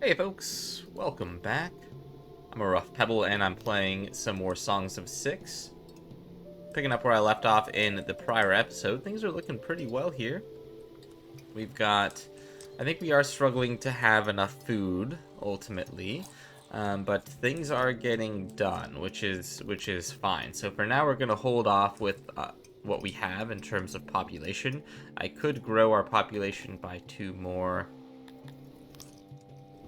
Hey folks, welcome back. I'm a rough Pebble and I'm playing some more Songs of Six. Picking up where I left off in the prior episode, things are looking pretty well here. I think we are struggling to have enough food, ultimately. But things are getting done, which is fine. So for now, we're going to hold off with what we have in terms of population. I could grow our population by 2 more.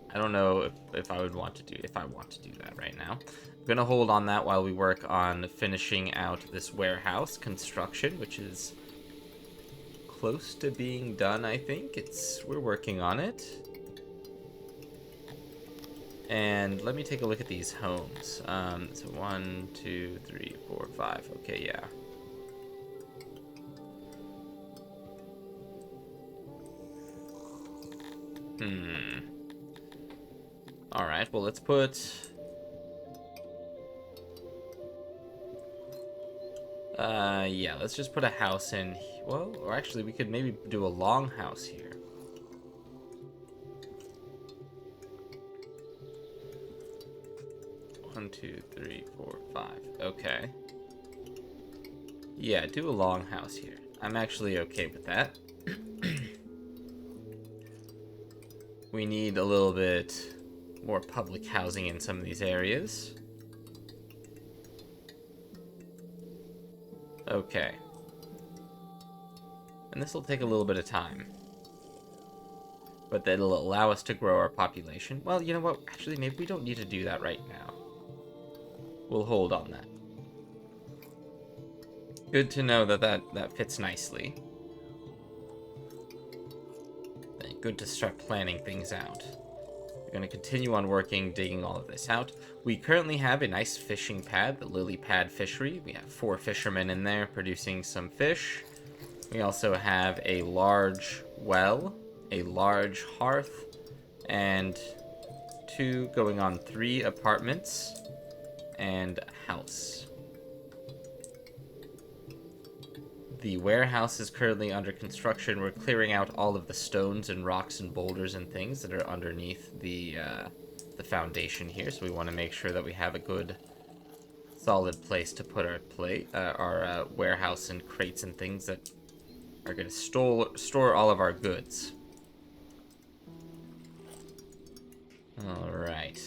I don't know if I want to do that right now. I'm gonna hold on that while we work on finishing out this warehouse construction, which is close to being done. I think we're working on it. And let me take a look at these homes. So 1, 2, 3, 4, 5. Okay, yeah. Alright, well, let's put... yeah, let's just put a house in... Well, or actually, we could maybe do a long house here. One, two, three, four, 5. Okay. Yeah, do a long house here. I'm actually okay with that. We need a little bit more public housing in some of these areas. Okay. And this will take a little bit of time. But that'll allow us to grow our population. Well, you know what? Actually, maybe we don't need to do that right now. We'll hold on that. Good to know that fits nicely. Good to start planning things out. We're going to continue on working, digging all of this out. We currently have a nice fishing pad, the lily pad fishery. We have 4 fishermen in there producing some fish. We also have a large well, a large hearth, and 2 going on 3 apartments and a house. The warehouse is currently under construction. We're clearing out all of the stones and rocks and boulders and things that are underneath the foundation here. So we want to make sure that we have a good, solid place to put our warehouse and crates and things that are going to store all of our goods. All right.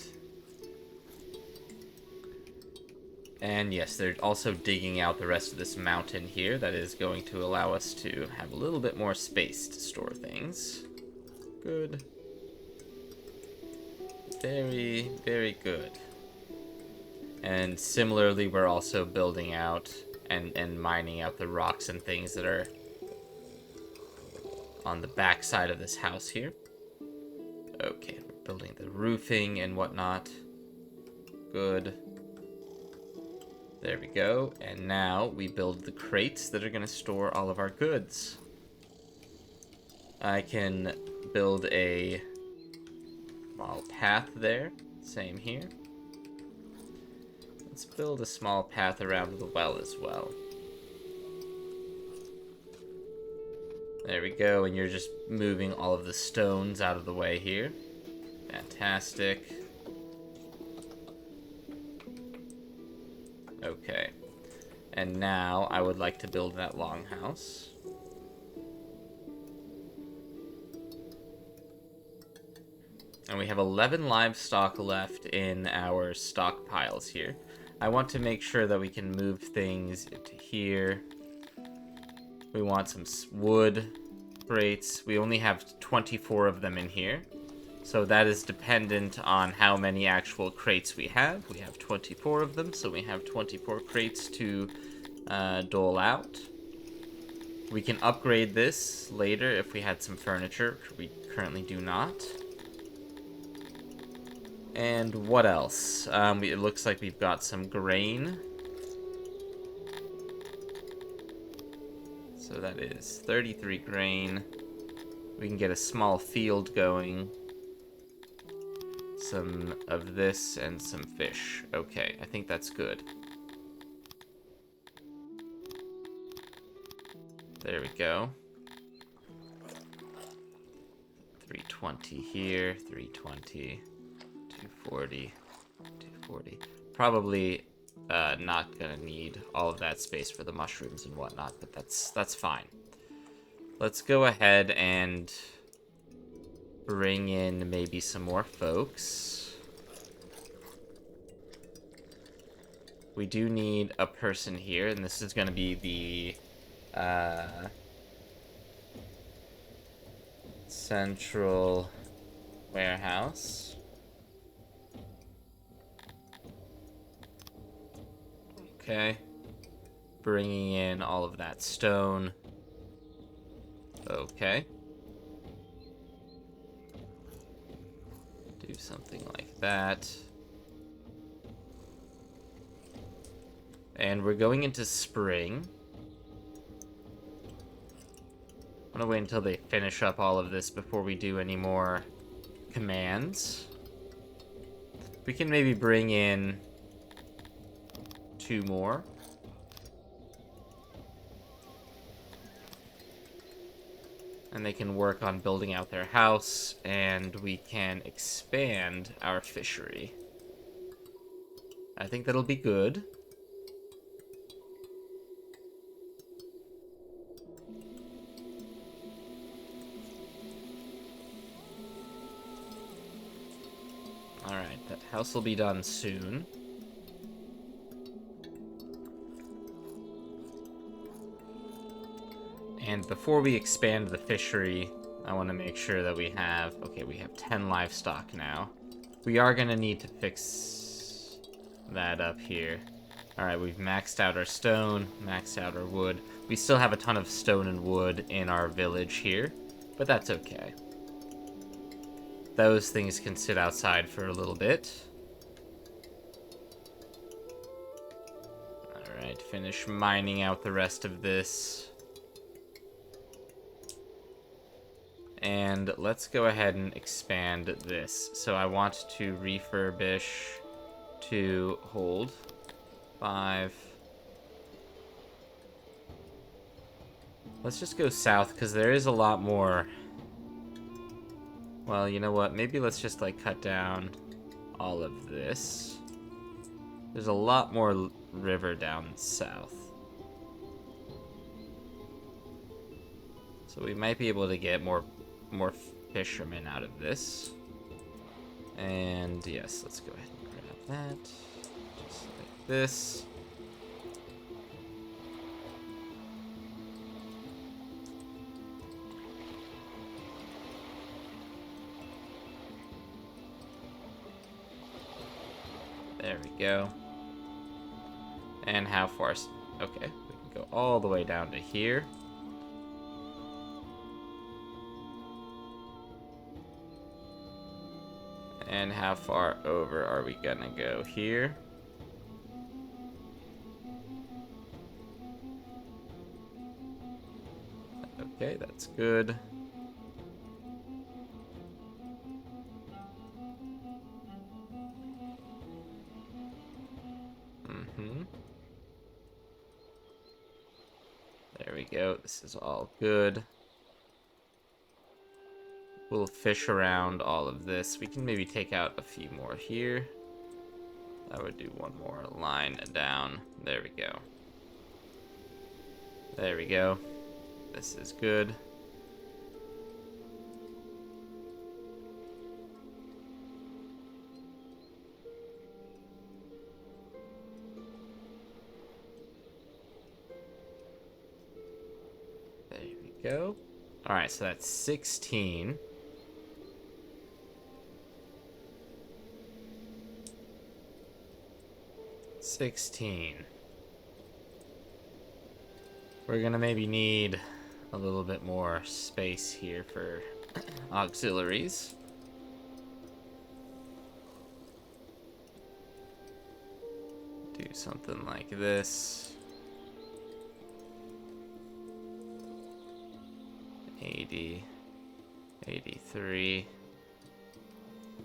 And yes, they're also digging out the rest of this mountain here. That is going to allow us to have a little bit more space to store things. Good. Very, very good. And similarly, we're also building out and mining out the rocks and things that are on the back side of this house here. Okay, we're building the roofing and whatnot. Good. There we go. And now we build the crates that are going to store all of our goods. I can build a small path there. Same here. Let's build a small path around the well as well. There we go. And you're just moving all of the stones out of the way here. Fantastic. Okay. And now I would like to build that longhouse. And we have 11 livestock left in our stockpiles here. I want to make sure that we can move things into here. We want some wood crates. We only have 24 of them in here. So that is dependent on how many actual crates we have. We have 24 of them, so we have 24 crates to dole out. We can upgrade this later if we had some furniture. We currently do not. And what else? It looks like we've got some grain. So that is 33 grain. We can get a small field going. Some of this and some fish. Okay, I think that's good. There we go. 320 here, 320, 240, 240. Probably not gonna need all of that space for the mushrooms and whatnot, but that's fine. Let's go ahead and bring in maybe some more folks. We do need a person here, and this is gonna be the central warehouse. Okay. Bringing in all of that stone. Okay. Do something like that. And we're going into spring. I'm gonna wait until they finish up all of this before we do any more commands. We can maybe bring in 2 more. And they can work on building out their house, and we can expand our fishery. I think that'll be good. Alright, that house will be done soon. And before we expand the fishery, I want to make sure that we have... Okay, we have 10 livestock now. We are going to need to fix that up here. Alright, we've maxed out our stone, maxed out our wood. We still have a ton of stone and wood in our village here, but that's okay. Those things can sit outside for a little bit. Alright, finish mining out the rest of this. And let's go ahead and expand this. So I want to refurbish to hold 5. Let's just go south, because there is a lot more. Well, you know what? Maybe let's just, like, cut down all of this. There's a lot more river down south. So we might be able to get more fishermen out of this. And yes, let's go ahead and grab that. Just like this. There we go. And how far? Okay, we can go all the way down to here. And how far over are we gonna go here? Okay, that's good. There we go. This is all good. We'll fish around all of this. We can maybe take out a few more here. I would do one more line down. There we go. There we go. This is good. There we go. Alright, so that's 16. We're gonna maybe need a little bit more space here for auxiliaries. Do something like this. 80, 83,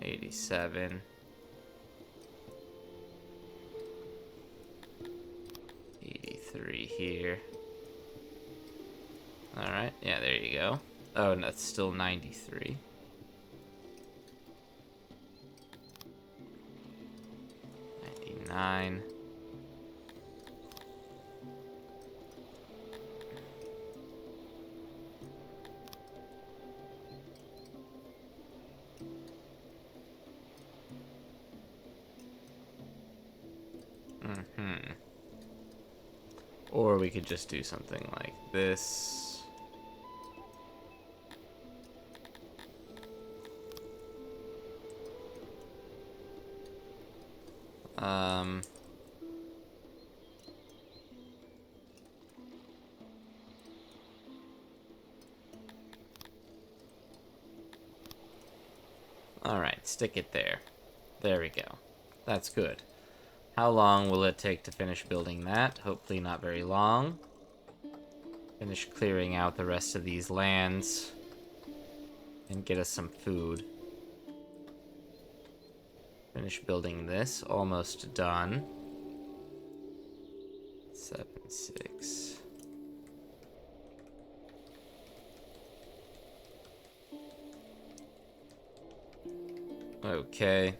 87. 83 here. Alright, yeah, there you go. Oh, and that's still 93. 99. Or we could just do something like this. Alright, stick it there. There we go. That's good. How long will it take to finish building that? Hopefully not very long. Finish clearing out the rest of these lands. And get us some food. Finish building this. Almost done. 7, 6. Okay.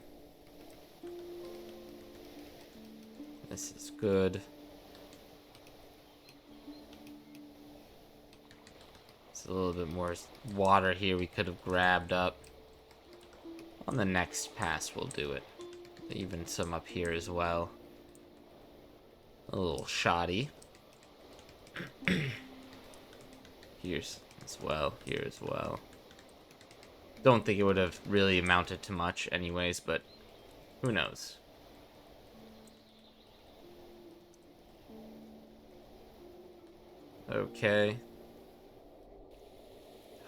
This is good. There's a little bit more water here we could have grabbed up. On the next pass we'll do it. Even some up here as well. A little shoddy. Here's as well. Here as well. Don't think it would have really amounted to much anyways, but who knows? Okay.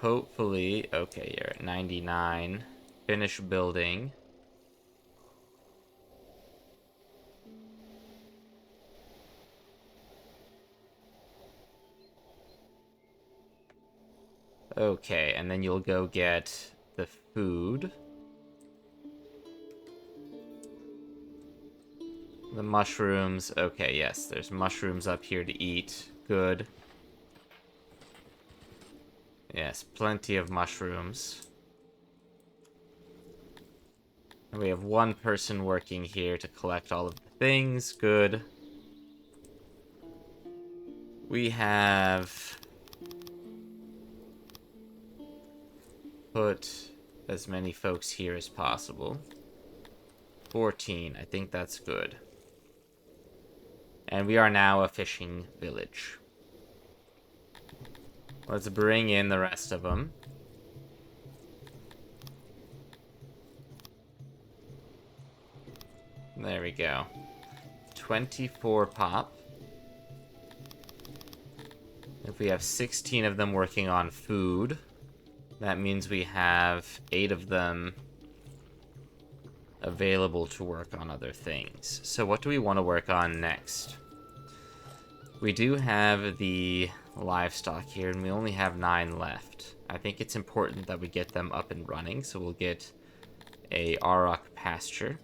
Hopefully, okay, you're at 99. Finish building. Okay, and then you'll go get the food. The mushrooms. Okay, yes, there's mushrooms up here to eat. Good. Yes, plenty of mushrooms. And we have one person working here to collect all of the things. Good. We have put as many folks here as possible. 14. I think that's good. And we are now a fishing village. Let's bring in the rest of them. There we go. 24 pop. If we have 16 of them working on food, that means we have 8 of them available to work on other things. So what do we want to work on next? We do have the livestock here, and we only have 9 left. I think it's important that we get them up and running, so we'll get a auroch pasture.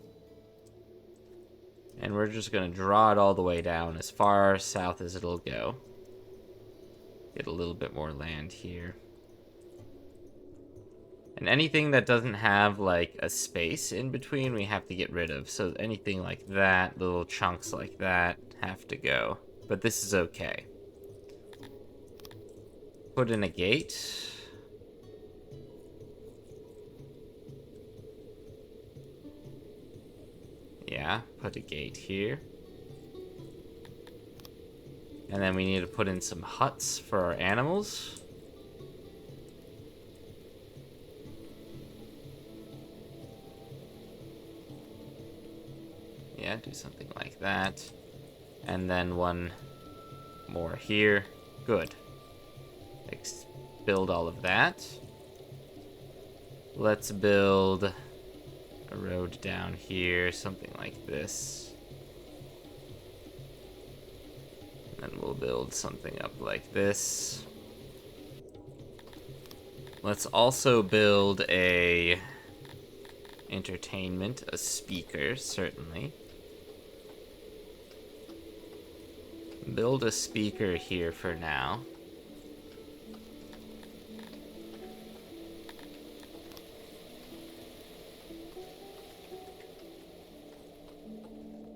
And we're just going to draw it all the way down as far south as it'll go. Get a little bit more land here. And anything that doesn't have, like, a space in between, we have to get rid of. So anything like that, little chunks like that, have to go. But this is okay. Put in a gate. Yeah, put a gate here. And then we need to put in some huts for our animals. Yeah, do something like that. And then one more here. Good. Build all of that. Let's build a road down here, something like this. And then we'll build something up like this. Let's also build a entertainment, a speaker, certainly. Build a speaker here for now.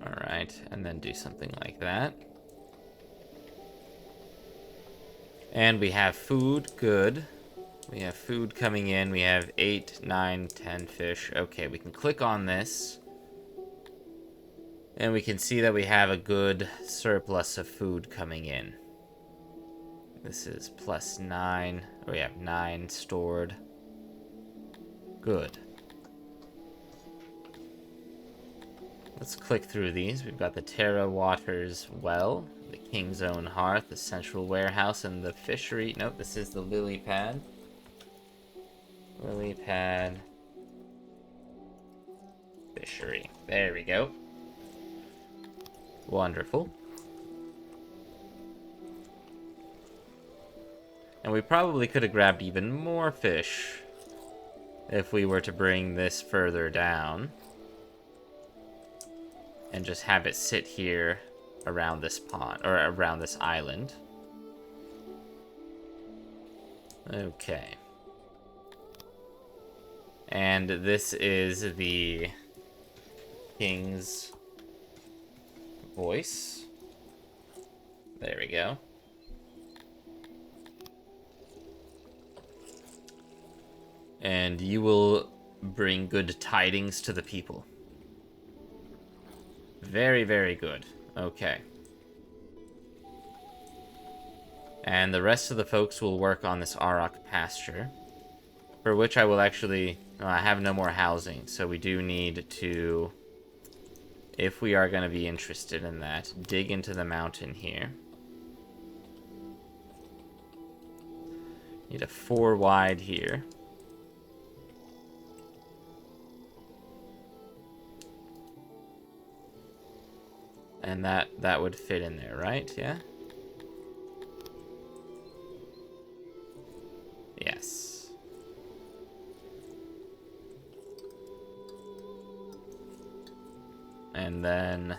Alright. Alright, and then do something like that. And we have food, good. We have food coming in, we have 8, 9, 10 fish. Okay, we can click on this. And we can see that we have a good surplus of food coming in. This is +9. We have 9 stored. Good. Let's click through these. We've got the Terra Waters Well, the King's Own Hearth, the Central Warehouse, and the Fishery. Nope, this is the Lily Pad. Lily Pad. Fishery. There we go. Wonderful. And we probably could have grabbed even more fish if we were to bring this further down and just have it sit here around this pond, or around this island. Okay. And this is the King's Voice. There we go. And you will bring good tidings to the people. Very, very good. Okay. And the rest of the folks will work on this Auroch pasture, for which I will actually... I have no more housing, so we do need to, if we are going to be interested in that, dig into the mountain here. Need a 4 wide here. And that would fit in there, right? Yeah? Yes. And then,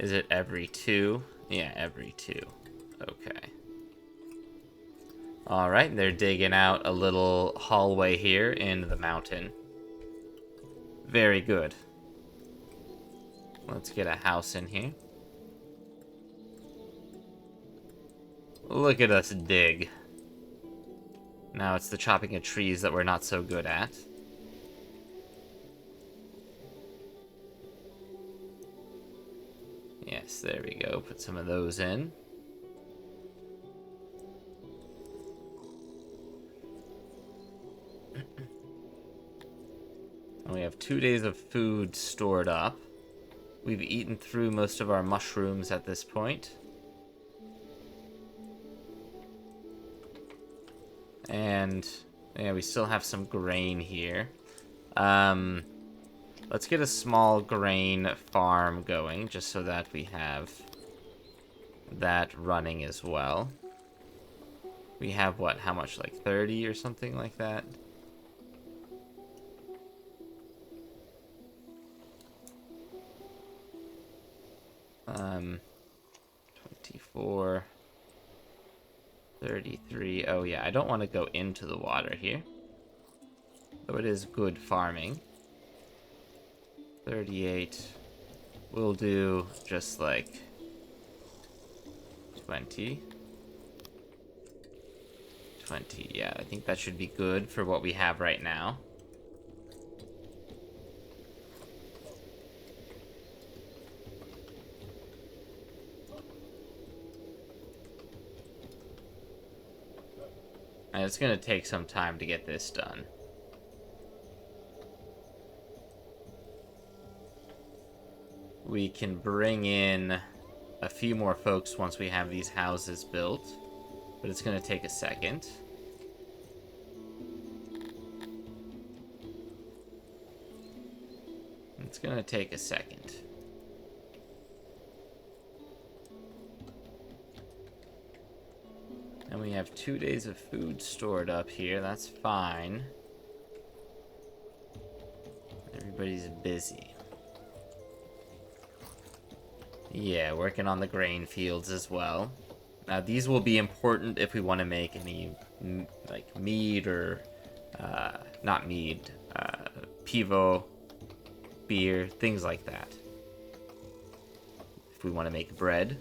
is it every 2? Yeah, every 2. Okay. Alright, they're digging out a little hallway here in the mountain. Very good. Let's get a house in here. Look at us dig. Now it's the chopping of trees that we're not so good at. Yes, there we go. Put some of those in. And we have 2 days of food stored up. We've eaten through most of our mushrooms at this point. And yeah, we still have some grain here. Let's get a small grain farm going, just so that we have that running as well. We have what, how much, like 30 or something like that? Um, 24, 33. Oh yeah, I don't want to go into the water here, though it is good farming. 38. We'll do just like 20. 20, yeah, I think that should be good for what we have right now. And it's gonna take some time to get this done. We can bring in a few more folks once we have these houses built, but it's gonna take a second. It's gonna take a second. And we have 2 days of food stored up here. That's fine. Everybody's busy. Yeah, working on the grain fields as well. Now, these will be important if we want to make any, like, mead or, not mead, pivo, beer, things like that. if we want to make bread.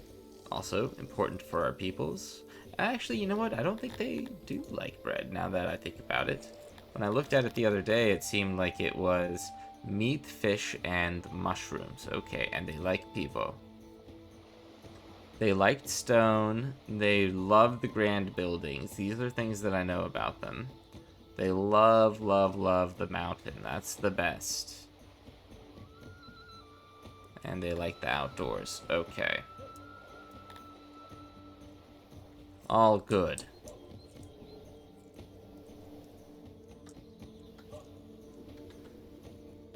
Also important for our peoples. Actually, you know what? I don't think they do like bread, now that I think about it. When I looked at it the other day, it seemed like it was meat, fish, and mushrooms. Okay, and they like people. They liked stone. They loved the grand buildings. These are things that I know about them. They love, love, love the mountain. That's the best. And they like the outdoors. Okay. All good.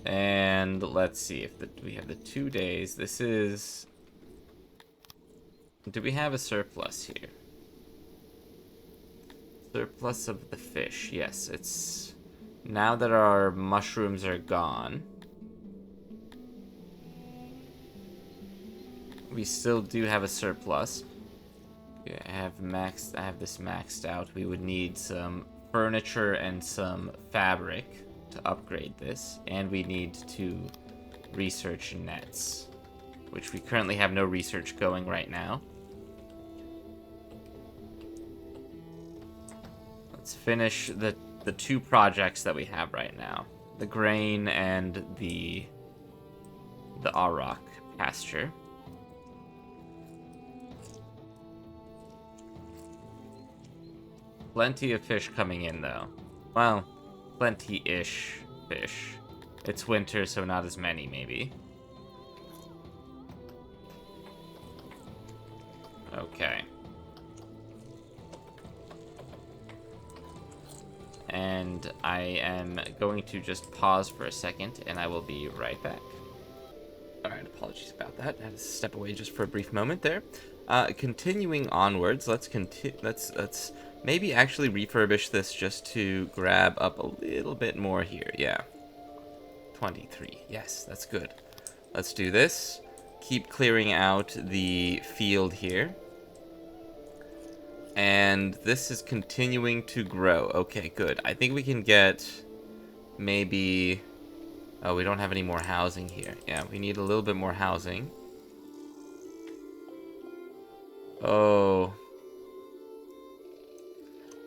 And let's see if we have the 2 days. This is... Do we have a surplus here? Surplus of the fish. Yes, it's... Now that our mushrooms are gone, we still do have a surplus. I have this maxed out. We would need some furniture and some fabric to upgrade this, and we need to research nets, which we currently have no research going right now. Let's finish the 2 projects that we have right now. The grain and the Auroch pasture. Plenty of fish coming in, though. Well, plenty-ish fish. It's winter, so not as many, maybe. Okay. And I am going to just pause for a second, and I will be right back. Alright, apologies about that. I had to step away just for a brief moment there. Continuing onwards, let's maybe actually refurbish this just to grab up a little bit more here. Yeah. 23. Yes, that's good. Let's do this. Keep clearing out the field here. And this is continuing to grow. Okay, good. I think we can get maybe... Oh, we don't have any more housing here. Yeah, we need a little bit more housing. Oh.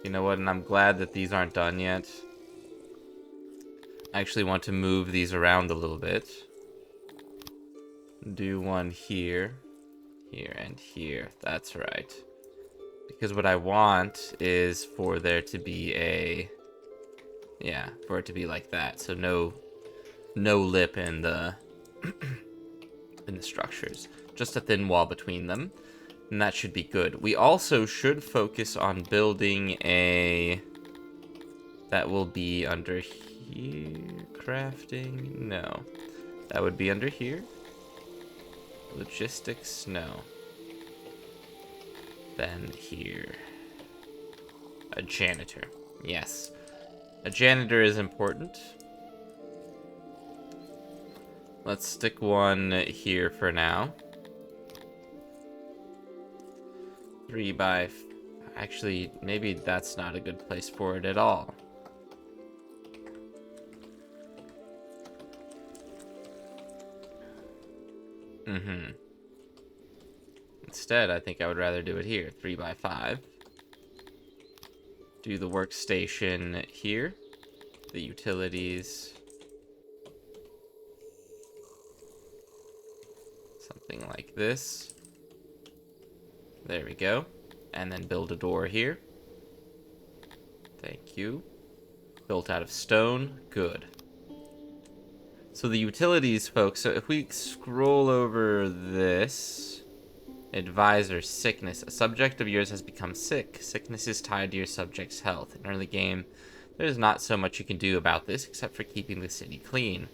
You know what? And I'm glad that these aren't done yet. I actually want to move these around a little bit. Do one here. Here and here. That's right. Because what I want is for there to be a... Yeah, for it to be like that. So no lip in the in the structures. Just a thin wall between them. And that should be good. We also should focus on building a... That will be under here. Crafting? No. That would be under here. Logistics? No. Then here. A janitor. Yes. A janitor is important. Let's stick one here for now. 3 by... Actually, maybe that's not a good place for it at all. Instead, I think I would rather do it here. 3 by 5. Do the workstation here. The utilities. Something like this. There we go. And then build a door here. Thank you. Built out of stone. Good. So the utilities, folks. So if we scroll over this... Advisor, sickness. A subject of yours has become sick. Sickness is tied to your subject's health. In early game, there's not so much you can do about this except for keeping the city clean.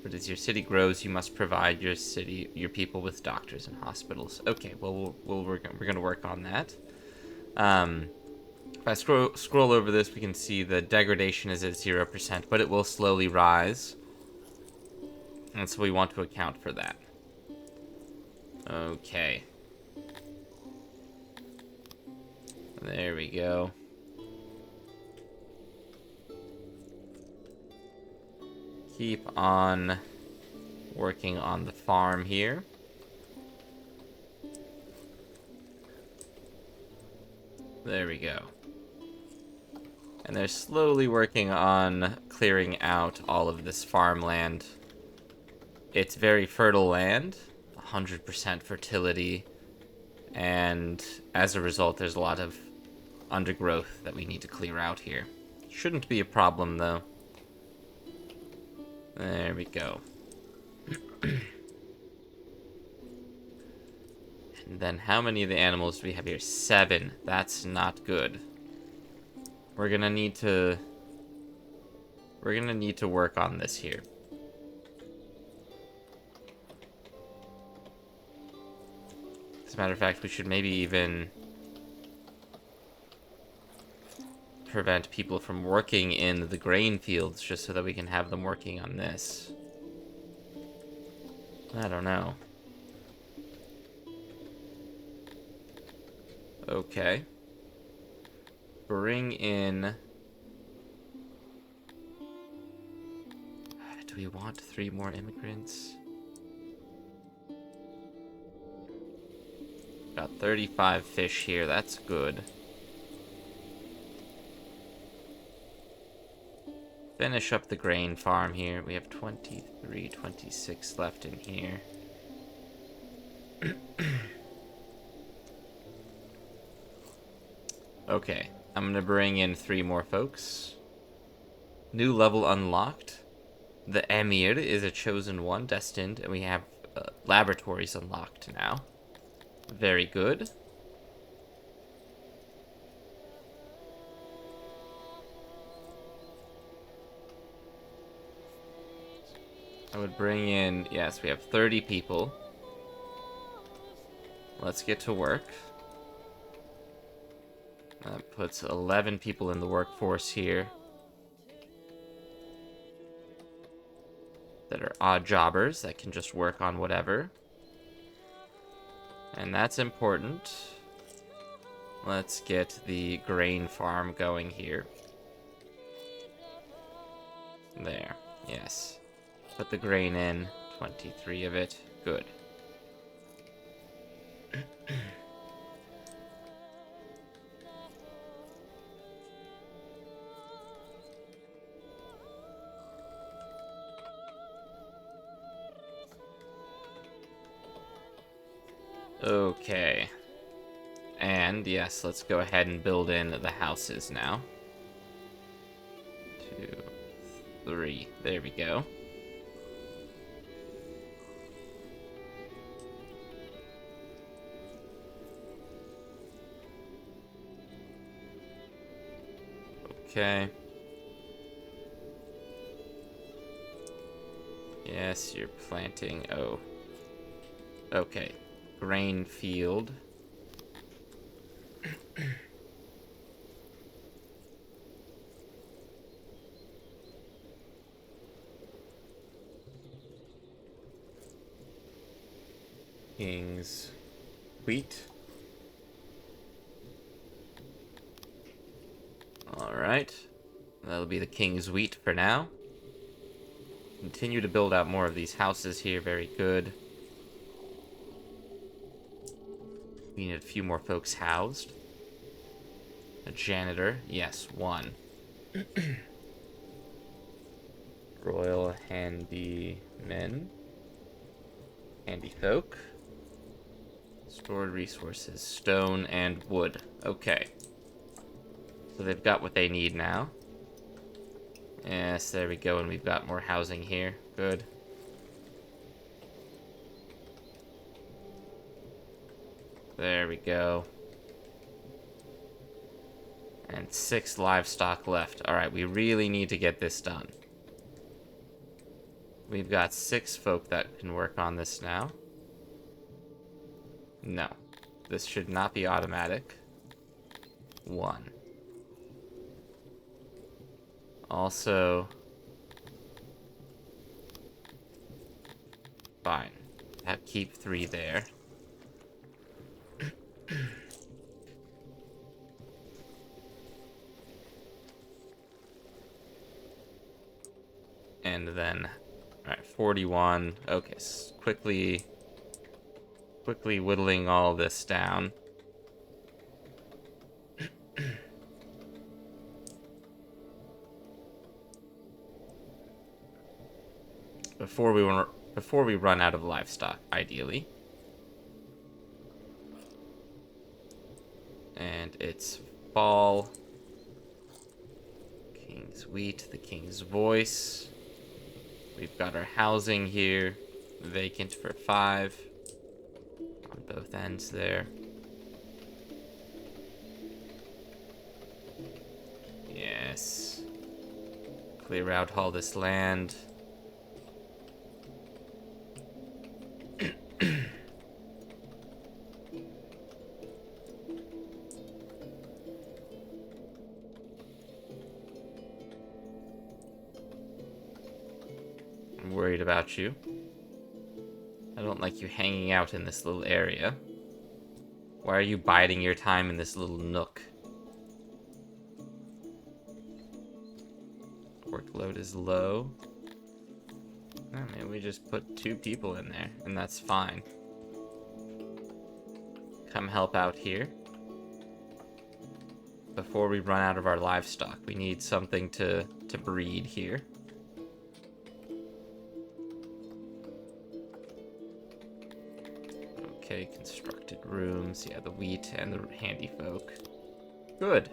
But as your city grows, you must provide your people with doctors and hospitals. Okay, well, we're going to work on that. If I scroll over this, we can see the degradation is at 0%, but it will slowly rise. And so we want to account for that. Okay. There we go. Keep on working on the farm here. There we go. And they're slowly working on clearing out all of this farmland. It's very fertile land, 100% fertility, and as a result, there's a lot of undergrowth that we need to clear out here. Shouldn't be a problem, though. There we go. And then how many of the animals do we have here? 7. That's not good. We're gonna need to work on this here. As a matter of fact, we should maybe even prevent people from working in the grain fields just so that we can have them working on this. I don't know. Okay. Bring in... Do we want 3 more immigrants? Got 35 fish here, that's good. Finish up the grain farm here. We have 23, 26 left in here. Okay, I'm gonna bring in 3 more folks. New level unlocked. The Emir is a chosen one, destined, and we have laboratories unlocked now. Very good. I would bring in, yes, we have 30 people. Let's get to work. That puts 11 people in the workforce here that are odd jobbers that can just work on whatever. And that's important. Let's get the grain farm going here. There, yes. Put the grain in, 23 of it, good. Okay. And yes, let's go ahead and build in the houses now. 2, 3, there we go. Okay. Yes, you're planting. Oh. Okay. Grain field. King's wheat. Alright. That'll be the king's wheat for now. Continue to build out more of these houses here. Very good. We need a few more folks housed. A janitor. Yes, 1. Royal handymen. Handy folk. Stored resources. Stone and wood. Okay. So they've got what they need now. Yes, there we go, and we've got more housing here. Good. There we go. And 6 livestock left. Alright, we really need to get this done. We've got 6 folk that can work on this now. No. This should not be automatic. 1. Also... Fine. Keep 3 there. And then... Alright, 41. Okay, quickly whittling all this down. Before we run out of livestock, ideally. And it's fall. King's wheat, the king's voice. We've got our housing here, vacant for 5 on both ends there. Yes. Clear out all this land. I'm worried about you. I don't like you hanging out in this little area. Why are you biding your time in this little nook? Workload is low. Oh, maybe we just put 2 people in there, and that's fine. Come help out here. Before we run out of our livestock, we need something to breed here. Okay, constructed rooms. Yeah, the wheat and the handy folk. Good.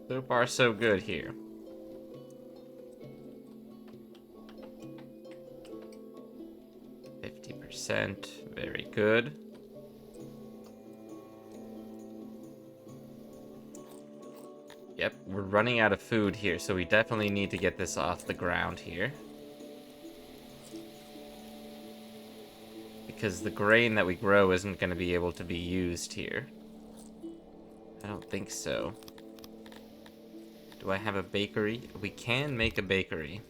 So far, so good here. Very good. Yep, we're running out of food here, so we definitely need to get this off the ground here. Because the grain that we grow isn't going to be able to be used here. I don't think so. Do I have a bakery? We can make a bakery.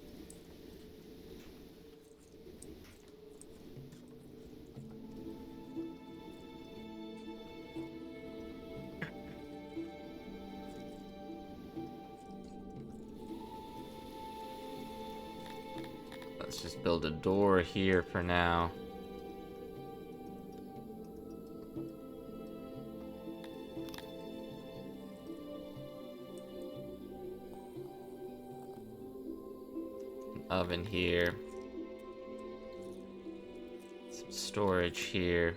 Let's just build a door here for now. An oven here. Some storage here.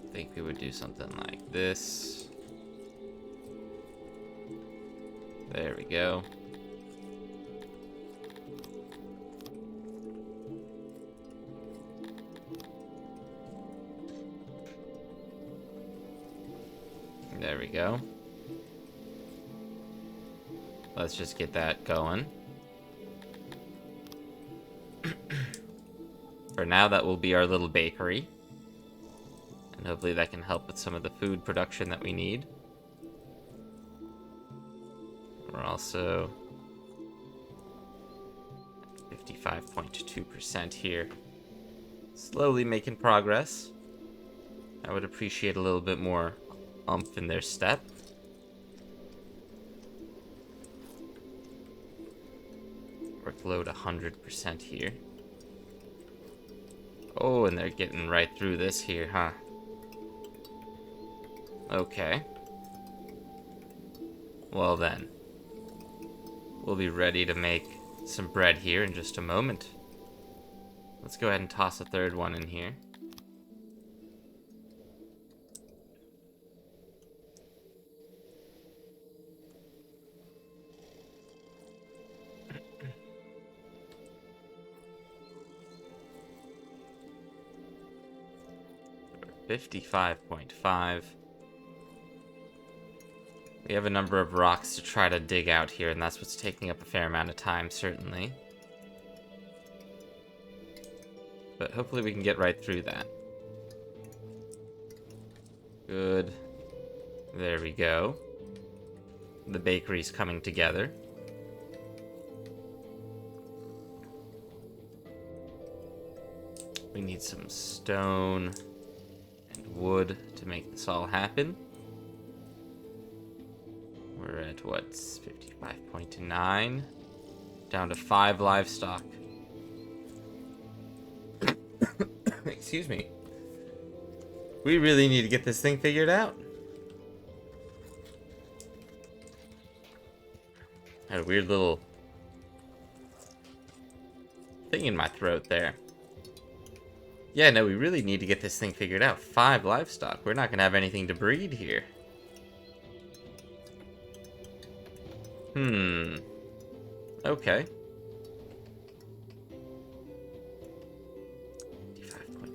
I think we would do something like this. There we go. There we go. Let's just get that going. For now, that will be our little bakery. And hopefully that can help with some of the food production that we need. We're also 55.2% here. Slowly making progress. I would appreciate a little bit more oomph in their step. Workload 100% here. Oh, and they're getting right through this here, huh? Okay. Well then. We'll be ready to make some bread here in just a moment. Let's go ahead and toss a third one in here. We're 55.5. We have a number of rocks to try to dig out here, and that's what's taking up a fair amount of time, certainly. But hopefully we can get right through that. Good. There we go. The bakery's coming together. We need some stone and wood to make this all happen. We're at, what, 55.9? Down to 5 livestock. Excuse me. We really need to get this thing figured out. I had a weird little thing in my throat there. Yeah, no, we really need to get this thing figured out. 5 livestock. We're not going to have anything to breed here. Okay.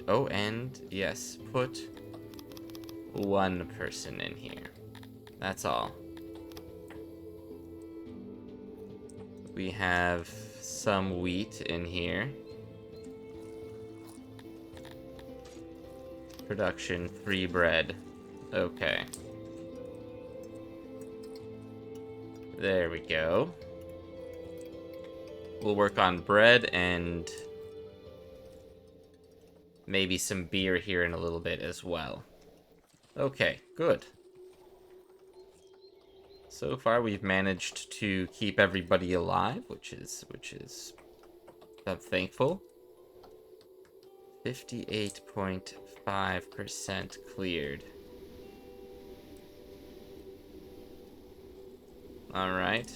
5.0, and yes, put 1 person in here. That's all. We have some wheat in here. Production 3 bread. Okay. There we go. We'll work on bread and maybe some beer here in a little bit as well. Okay, good. So far we've managed to keep everybody alive, which is I'm thankful. 58.5% cleared. Alright.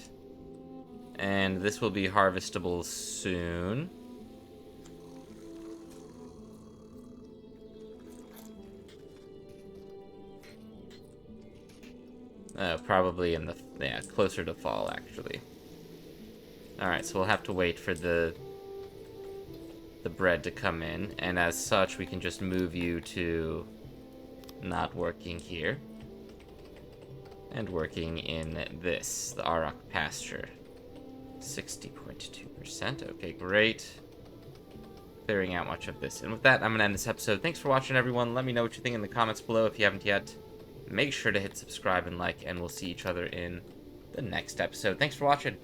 And this will be harvestable soon. Probably in the... yeah, closer to fall, actually. Alright, so we'll have to wait for the bread to come in, and as such, we can just move you to not working here. And working in this, the Auroch Pasture. 60.2%. Okay, great. Clearing out much of this. And with that, I'm going to end this episode. Thanks for watching, everyone. Let me know what you think in the comments below if you haven't yet. Make sure to hit subscribe and like, and we'll see each other in the next episode. Thanks for watching.